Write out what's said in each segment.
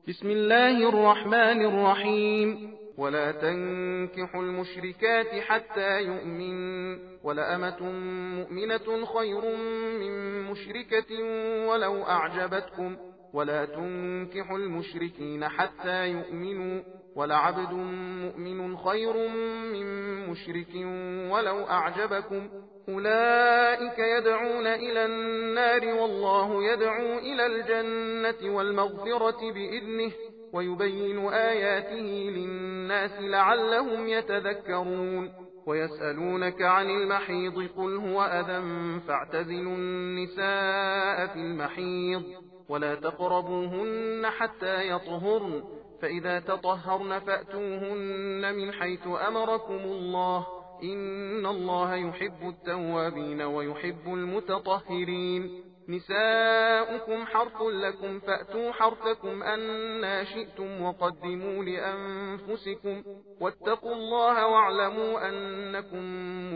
بسم الله الرحمن الرحيم. ولا تنكحوا المشركات حتى يؤمن، ولأمة مؤمنة خير من مشركة ولو أعجبتكم، ولا تنكحوا المشركين حتى يؤمنوا، ولعبد مؤمن خير من مشرك ولو أعجبكم، أولئك يدعون إلى النار والله يدعو إلى الجنة والمغفرة بإذنه، ويبين آياته للناس لعلهم يتذكرون. ويسألونك عن المحيض قل هو أذى فاعتزلوا النساء في المحيض ولا تقربوهن حتى يطهرن، فإذا تطهرن فأتوهن من حيث أمركم الله، إن الله يحب التوابين ويحب المتطهرين. نساؤكم حرث لكم فأتوا حرثكم أنا شئتم وقدموا لأنفسكم، واتقوا الله واعلموا أنكم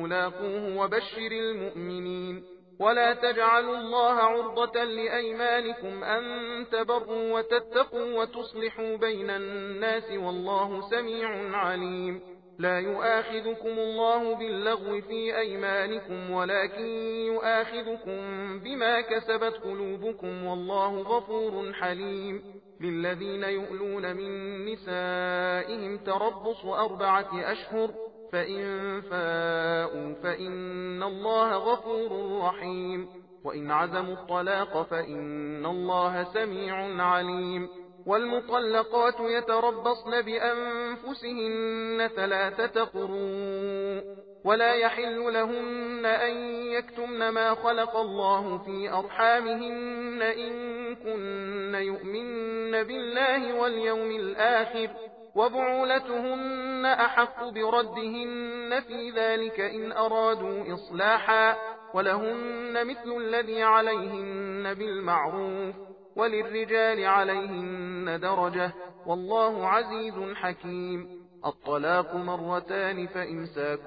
ملاقوه وبشر المؤمنين. ولا تجعلوا الله عرضة لأيمانكم أن تبروا وتتقوا وتصلحوا بين الناس والله سميع عليم. لا يؤاخذكم الله باللغو في أيمانكم ولكن يؤاخذكم بما كسبت قلوبكم والله غفور حليم. للذين يؤلون من نسائهم تربص 4 أشهر، فإن فاءوا فإن الله غفور رحيم، وإن عزموا الطلاق فإن الله سميع عليم. والمطلقات يتربصن بأنفسهن 3 قروء، ولا يحل لهن أن يكتمن ما خلق الله في أرحامهن إن كن يؤمن بالله واليوم الآخر، وبعولتهن أحق بردهن في ذلك إن أرادوا إصلاحا، ولهن مثل الذي عليهن بالمعروف، وللرجال عليهن درجة، والله عزيز حكيم. الطلاق 2 فإمساك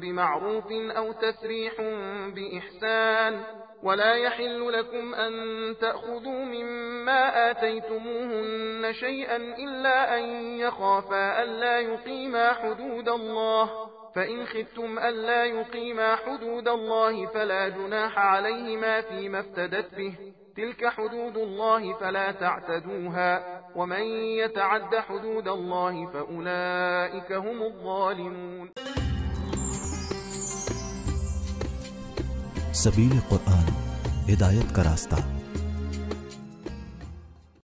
بمعروف أو تسريح بإحسان، ولا يحل لكم أن تأخذوا مما آتيتموهن شيئا إلا أن يخافا ألا يقيما حدود الله، فإن خفتم ألا يقيما حدود الله فلا جناح عليهما فيما افتدت به، تلك حدود الله فلا تعتدوها، ومن يتعد حدود الله فأولئك هم الظالمون. सबील कुरान हिदायत का रास्ता।